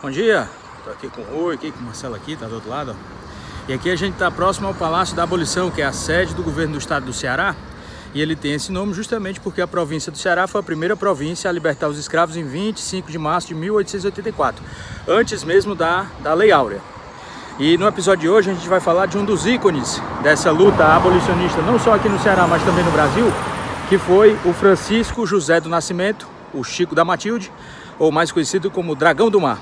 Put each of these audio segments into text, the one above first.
Bom dia, tô aqui com o Rui, aqui com o Marcelo aqui, tá do outro lado, ó. E aqui a gente tá próximo ao Palácio da Abolição, que é a sede do governo do estado do Ceará. E ele tem esse nome justamente porque a província do Ceará foi a primeira província a libertar os escravos em 25 de março de 1884, antes mesmo da Lei Áurea. E no episódio de hoje a gente vai falar de um dos ícones dessa luta abolicionista, não só aqui no Ceará, mas também no Brasil, que foi o Francisco José do Nascimento, o Chico da Matilde, ou mais conhecido como Dragão do Mar.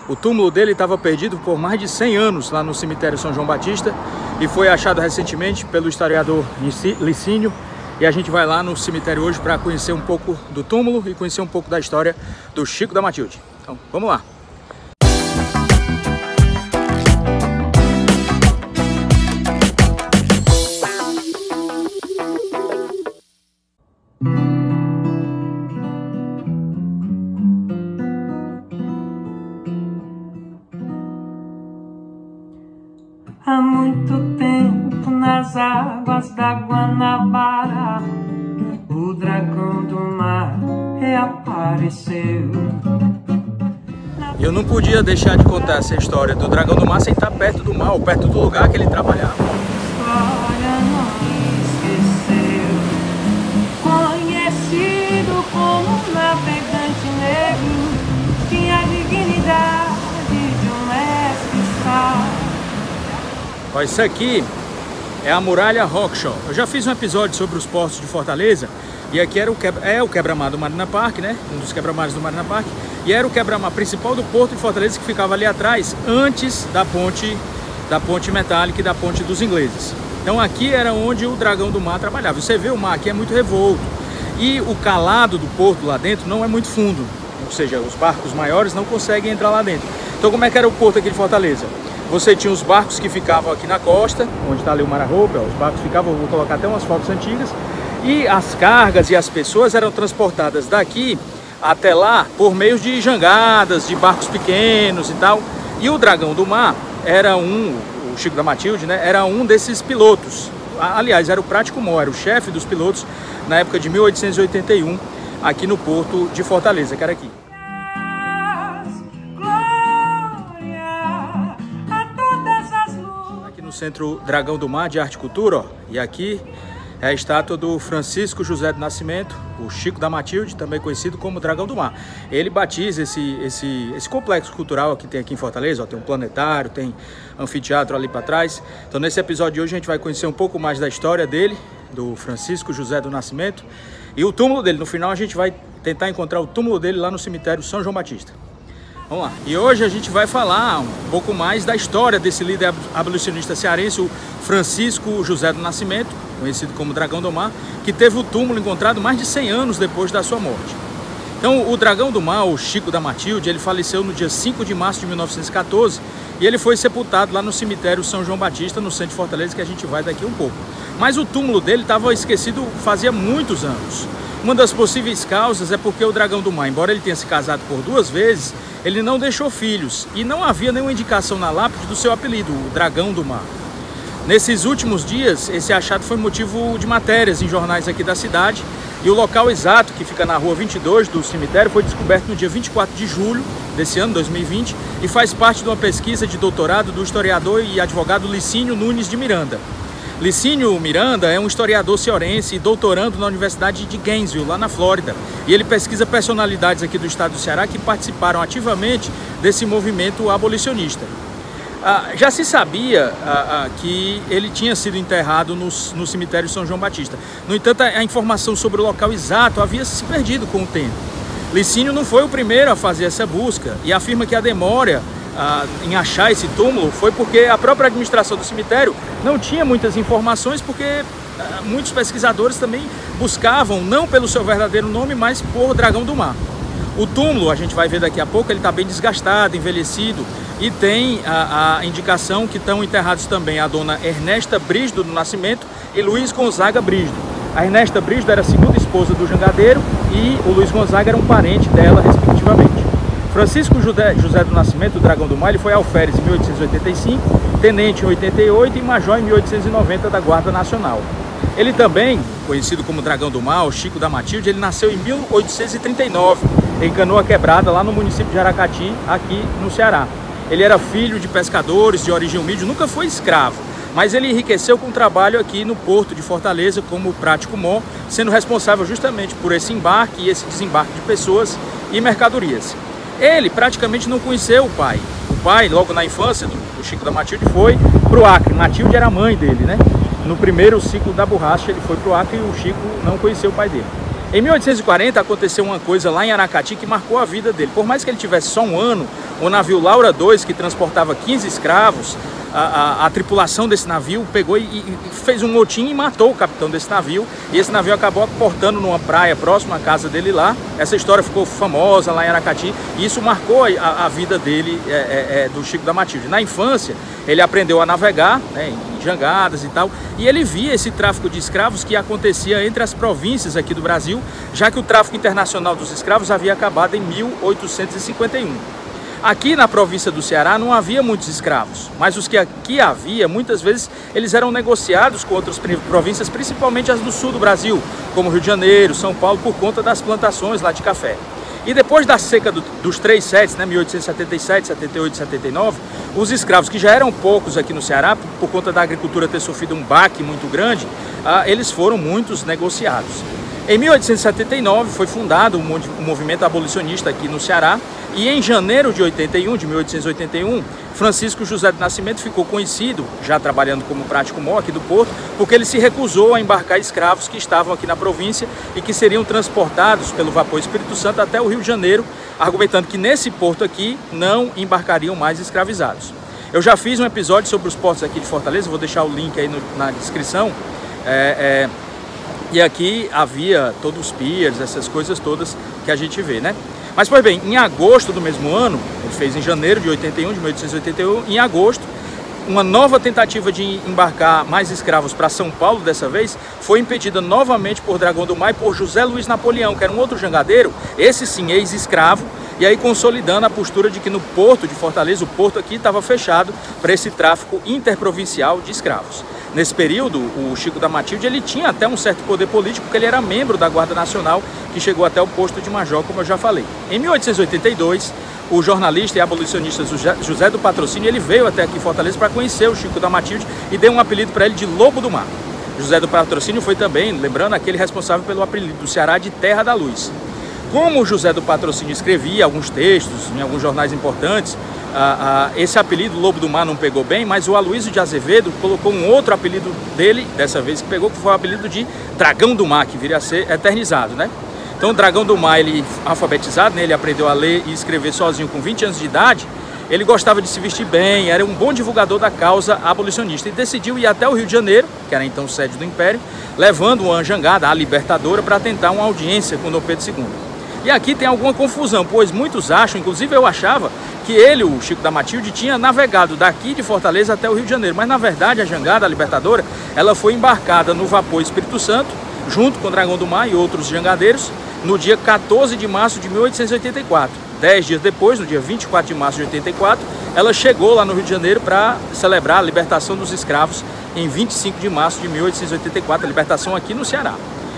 O túmulo dele estava perdido por mais de 100 anos lá no cemitério São João Batista e foi achado recentemente pelo historiador Licínio. E a gente vai lá no cemitério hoje para conhecer um pouco do túmulo e conhecer um pouco da história do Chico da Matilde. Então, vamos lá! Há muito tempo nas águas da Guanabara, o dragão do mar reapareceu. Eu não podia deixar de contar essa história do Dragão do Mar sem estar perto do mar, ou perto do lugar que ele trabalhava. História não esqueceu, conhecido como navegante negro, tinha a dignidade de um mestre sal. Ó, isso aqui é a Muralha Rockshaw. Eu já fiz um episódio sobre os portos de Fortaleza. E aqui era o quebra-mar do Marina Park, né? Um dos quebra-mares do Marina Park. E era o quebra-mar principal do porto de Fortaleza, que ficava ali atrás, antes da ponte metálica e da ponte dos ingleses. Então aqui era onde o Dragão do Mar trabalhava. Você vê, o mar aqui é muito revolto. E o calado do porto lá dentro não é muito fundo. Ou seja, os barcos maiores não conseguem entrar lá dentro. Então como é que era o porto aqui de Fortaleza? Você tinha os barcos que ficavam aqui na costa, onde está ali o Mar-a-Roupa, os barcos ficavam, vou colocar até umas fotos antigas, e as cargas e as pessoas eram transportadas daqui até lá por meio de jangadas, de barcos pequenos e tal. E o Dragão do Mar era o Chico da Matilde, né, era um desses pilotos. Aliás, era o Prático Mó, era o chefe dos pilotos na época de 1881, aqui no porto de Fortaleza, que era aqui. Centro Dragão do Mar de Arte e Cultura, ó. E aqui é a estátua do Francisco José do Nascimento, o Chico da Matilde, também conhecido como Dragão do Mar. Ele batiza esse complexo cultural que tem aqui em Fortaleza, ó. Tem um planetário, tem anfiteatro ali para trás. Então nesse episódio de hoje a gente vai conhecer um pouco mais da história dele, do Francisco José do Nascimento, e o túmulo dele. No final a gente vai tentar encontrar o túmulo dele lá no cemitério São João Batista. Vamos lá. E hoje a gente vai falar um pouco mais da história desse líder abolicionista cearense, o Francisco José do Nascimento, conhecido como Dragão do Mar, que teve o túmulo encontrado mais de 100 anos depois da sua morte. Então, o Dragão do Mar, o Chico da Matilde, ele faleceu no dia 5 de março de 1914 e ele foi sepultado lá no cemitério São João Batista, no centro de Fortaleza, que a gente vai daqui um pouco. Mas o túmulo dele estava esquecido fazia muitos anos. Uma das possíveis causas é porque o Dragão do Mar, embora ele tenha se casado por 2 vezes, ele não deixou filhos e não havia nenhuma indicação na lápide do seu apelido, o Dragão do Mar. Nesses últimos dias, esse achado foi motivo de matérias em jornais aqui da cidade e o local exato, que fica na rua 22 do cemitério, foi descoberto no dia 24 de julho desse ano, 2020, e faz parte de uma pesquisa de doutorado do historiador e advogado Licínio Nunes de Miranda. Licínio Miranda é um historiador cearense e doutorando na Universidade de Gainesville, lá na Flórida. E ele pesquisa personalidades aqui do estado do Ceará que participaram ativamente desse movimento abolicionista. Já se sabia que ele tinha sido enterrado no cemitério São João Batista. No entanto, a informação sobre o local exato havia se perdido com o tempo. Licínio não foi o primeiro a fazer essa busca e afirma que a demora em achar esse túmulo foi porque a própria administração do cemitério não tinha muitas informações, porque muitos pesquisadores também buscavam não pelo seu verdadeiro nome, mas por Dragão do Mar. O túmulo, a gente vai ver daqui a pouco, ele está bem desgastado, envelhecido, e tem a indicação que estão enterrados também a dona Ernesta Brígido do Nascimento e Luiz Gonzaga Brígido. A Ernesta Brígido era a segunda esposa do jangadeiro e o Luiz Gonzaga era um parente dela, respectivamente. Francisco José do Nascimento, o Dragão do Mar, ele foi alferes em 1885, tenente em 88 e major em 1890 da Guarda Nacional. Ele também, conhecido como Dragão do Mar, o Chico da Matilde, ele nasceu em 1839 em Canoa Quebrada, lá no município de Aracati, aqui no Ceará. Ele era filho de pescadores de origem humilde, nunca foi escravo, mas ele enriqueceu com o trabalho aqui no porto de Fortaleza como prático mó, sendo responsável justamente por esse embarque e esse desembarque de pessoas e mercadorias. Ele praticamente não conheceu o pai. O pai, logo na infância do Chico da Matilde, foi para o Acre. Matilde era a mãe dele, né? No primeiro ciclo da borracha ele foi para o Acre e o Chico não conheceu o pai dele. Em 1840 aconteceu uma coisa lá em Aracati que marcou a vida dele. Por mais que ele tivesse só um ano, o navio Laura II, que transportava 15 escravos, a tripulação desse navio pegou e fez um motim e matou o capitão desse navio. E esse navio acabou aportando numa praia próxima à casa dele lá. Essa história ficou famosa lá em Aracati e isso marcou a vida dele, do Chico da Matilde. Na infância, ele aprendeu a navegar, né, em jangadas e tal, e ele via esse tráfico de escravos que acontecia entre as províncias aqui do Brasil, já que o tráfico internacional dos escravos havia acabado em 1851. Aqui na província do Ceará não havia muitos escravos, mas os que aqui havia, muitas vezes, eles eram negociados com outras províncias, principalmente as do sul do Brasil, como Rio de Janeiro, São Paulo, por conta das plantações lá de café. E depois da seca dos 3 setes, né, 1877, 78 e 79, os escravos, que já eram poucos aqui no Ceará, por conta da agricultura ter sofrido um baque muito grande, eles foram muitos negociados. Em 1879 foi fundado um movimento abolicionista aqui no Ceará e em janeiro de 1881, Francisco José do Nascimento ficou conhecido, já trabalhando como prático mó aqui do porto, porque ele se recusou a embarcar escravos que estavam aqui na província e que seriam transportados pelo vapor Espírito Santo até o Rio de Janeiro, argumentando que nesse porto aqui não embarcariam mais escravizados. Eu já fiz um episódio sobre os portos aqui de Fortaleza, vou deixar o link aí na descrição. E aqui havia todos os piers, essas coisas todas que a gente vê, né? Mas, pois bem, em agosto do mesmo ano, ele fez em janeiro de 1881, em agosto, uma nova tentativa de embarcar mais escravos para São Paulo, dessa vez, foi impedida novamente por Dragão do Mar e por José Luiz Napoleão, que era um outro jangadeiro, esse sim, ex-escravo, e aí consolidando a postura de que no porto de Fortaleza, o porto aqui estava fechado para esse tráfico interprovincial de escravos. Nesse período, o Chico da Matilde ele tinha até um certo poder político, porque ele era membro da Guarda Nacional, que chegou até o posto de major, como eu já falei. Em 1882, o jornalista e abolicionista José do Patrocínio ele veio até aqui em Fortaleza para conhecer o Chico da Matilde e deu um apelido para ele de Lobo do Mar. José do Patrocínio foi também, lembrando, aquele responsável pelo apelido do Ceará de Terra da Luz. Como o José do Patrocínio escrevia alguns textos em alguns jornais importantes, esse apelido Lobo do Mar não pegou bem, mas o Aloysio de Azevedo colocou um outro apelido dele, dessa vez que pegou, que foi o apelido de Dragão do Mar, que viria a ser eternizado, né? Então o Dragão do Mar, ele alfabetizado, né? Ele aprendeu a ler e escrever sozinho com 20 anos de idade, ele gostava de se vestir bem, era um bom divulgador da causa abolicionista e decidiu ir até o Rio de Janeiro, que era então sede do Império, levando uma jangada, a Libertadora, para tentar uma audiência com Dom Pedro II. E aqui tem alguma confusão, pois muitos acham, inclusive eu achava, que ele, o Chico da Matilde, tinha navegado daqui de Fortaleza até o Rio de Janeiro. Mas na verdade a jangada, a Libertadora, ela foi embarcada no vapor Espírito Santo, junto com o Dragão do Mar e outros jangadeiros, no dia 14 de março de 1884. 10 dias depois, no dia 24 de março de 84, ela chegou lá no Rio de Janeiro para celebrar a libertação dos escravos em 25 de março de 1884, a libertação aqui no Ceará.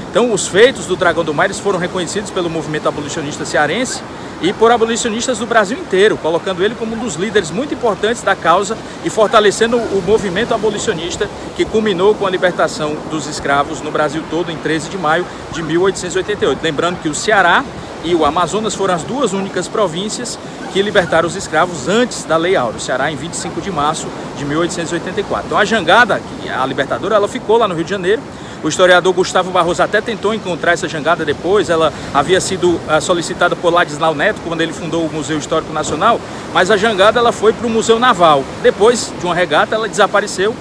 Então, os feitos do Dragão do Mar foram reconhecidos pelo movimento abolicionista cearense e por abolicionistas do Brasil inteiro, colocando ele como um dos líderes muito importantes da causa e fortalecendo o movimento abolicionista que culminou com a libertação dos escravos no Brasil todo em 13 de maio de 1888. Lembrando que o Ceará e o Amazonas foram as duas únicas províncias que libertaram os escravos antes da Lei Áurea. O Ceará em 25 de março de 1884. Então a jangada, a Libertadora, ela ficou lá no Rio de Janeiro. O historiador Gustavo Barroso até tentou encontrar essa jangada depois, ela havia sido solicitada por Ladislau Neto quando ele fundou o Museu Histórico Nacional, mas a jangada ela foi para o Museu Naval. Depois de uma regata ela desapareceu.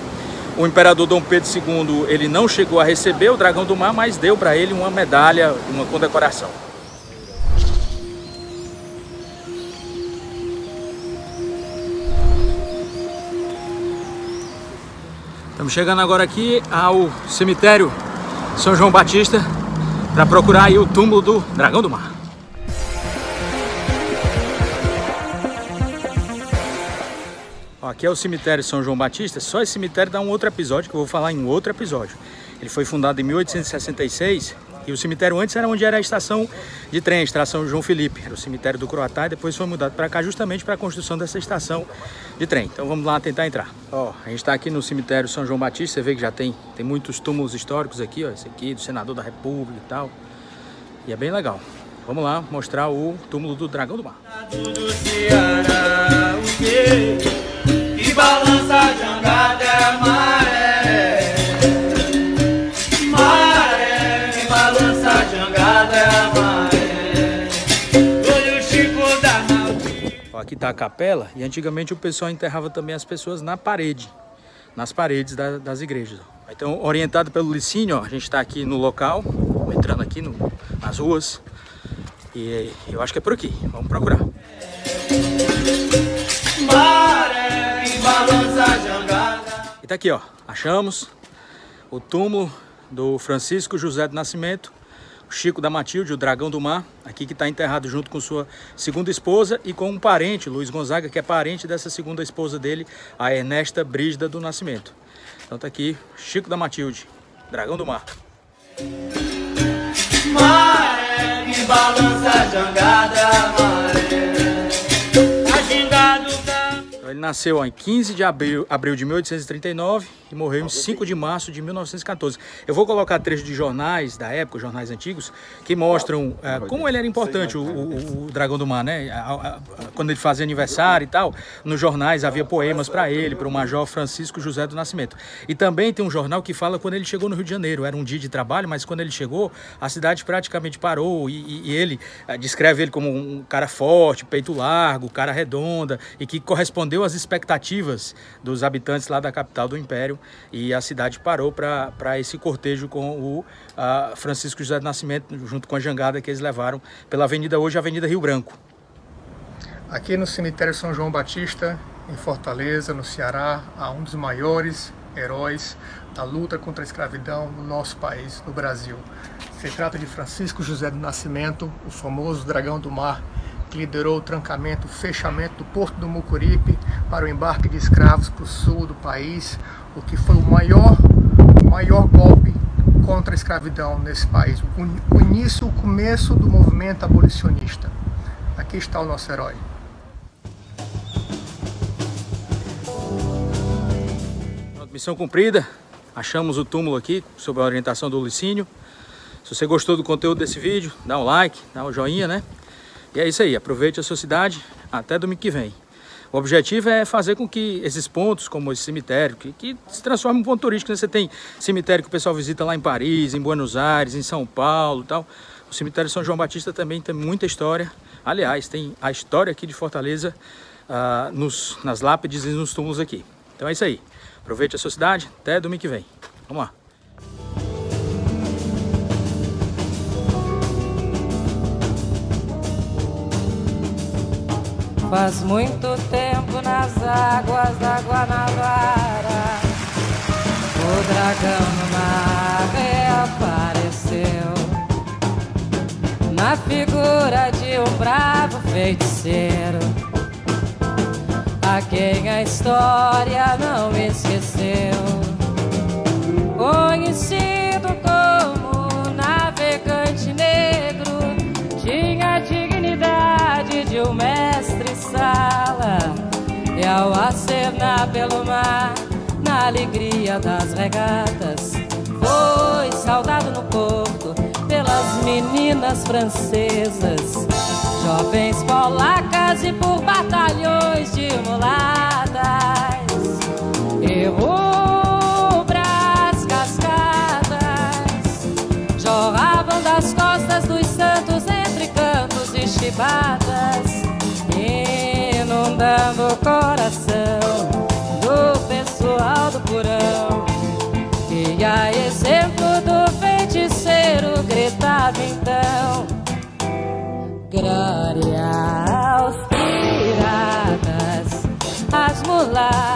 O imperador Dom Pedro II ele não chegou a receber o Dragão do Mar, mas deu para ele uma medalha, uma condecoração. Estamos chegando agora aqui ao cemitério São João Batista para procurar aí o túmulo do Dragão do Mar. Ó, aqui é o cemitério São João Batista. Só esse cemitério dá um outro episódio que eu vou falar em um outro episódio. Ele foi fundado em 1866 E o cemitério antes era onde era a estação de trem, a estação João Felipe. Era o cemitério do Croatá e depois foi mudado para cá justamente para a construção dessa estação de trem. Então vamos lá tentar entrar. Ó, a gente está aqui no cemitério São João Batista. Você vê que já tem muitos túmulos históricos aqui, ó. Esse aqui do senador da República e tal. E é bem legal. Vamos lá mostrar o túmulo do Dragão do Mar. Do Ceará, o quê? Que balança a jangada é maré. Maré, que balança a jangada é maré. Olha o Chico da Malta. Ó, aqui tá a capela e antigamente o pessoal enterrava também as pessoas na parede, nas paredes das igrejas. Então, orientado pelo Licínio, ó, a gente está aqui no local, entrando aqui nas ruas. E eu acho que é por aqui. Vamos procurar. E tá aqui, ó. Achamos o túmulo do Francisco José do Nascimento, o Chico da Matilde, o Dragão do Mar. Aqui que está enterrado junto com sua segunda esposa e com um parente, Luiz Gonzaga, que é parente dessa segunda esposa dele, a Ernesta Brígida do Nascimento. Então tá aqui, Chico da Matilde, Dragão do Mar. Maré, que balança a jangada, maré. A gingado tá... Então, ele nasceu ó, em 15 de abril de 1839 e morreu em 5 de março de 1914. Eu vou colocar trechos de jornais da época, jornais antigos, que mostram como ele era importante, o Dragão do Mar, né? Quando ele fazia aniversário e tal, nos jornais havia poemas para ele, para o Major Francisco José do Nascimento. E também tem um jornal que fala quando ele chegou no Rio de Janeiro. Era um dia de trabalho, mas quando ele chegou, a cidade praticamente parou e ele descreve ele como um cara forte, peito largo, cara redonda e que correspondeu às expectativas dos habitantes lá da capital do Império. E a cidade parou para esse cortejo com o Francisco José do Nascimento, junto com a jangada que eles levaram pela avenida, hoje a Avenida Rio Branco. Aqui no cemitério São João Batista, em Fortaleza, no Ceará, há um dos maiores heróis da luta contra a escravidão no nosso país, no Brasil. Se trata de Francisco José do Nascimento, o famoso Dragão do Mar, que liderou o trancamento, o fechamento do Porto do Mucuripe para o embarque de escravos para o sul do país, o que foi o maior golpe contra a escravidão nesse país, o início, o começo do movimento abolicionista. Aqui está o nosso herói. Missão cumprida, achamos o túmulo aqui, sob a orientação do Licínio. Se você gostou do conteúdo desse vídeo, dá um like, dá um joinha, né? E é isso aí, aproveite a sua cidade, até domingo que vem. O objetivo é fazer com que esses pontos, como esse cemitério, que se transforme em um ponto turístico. Você tem cemitério que o pessoal visita lá em Paris, em Buenos Aires, em São Paulo e tal. O cemitério São João Batista também tem muita história. Aliás, tem a história aqui de Fortaleza nas lápides e nos túmulos aqui. Então é isso aí. Aproveite a sua cidade, até domingo que vem. Vamos lá. Faz muito tempo nas águas da Guanabara, o dragão no mar reapareceu, na figura de um bravo feiticeiro, a quem a história não esqueceu. Conhecido como navegante negro, tinha a dignidade de um mestre-sala, e ao acenar pelo mar, na alegria das regatas, foi saudado no porto pelas meninas francesas, jovens polacas e por batalhões de mulatas, e rubras cascadas jorravam das costas dos santos entre cantos e chibatas, inundando o coração do pessoal do porão, e a exemplo do feiticeiro gritava então: glória aos piratas, às mulatas,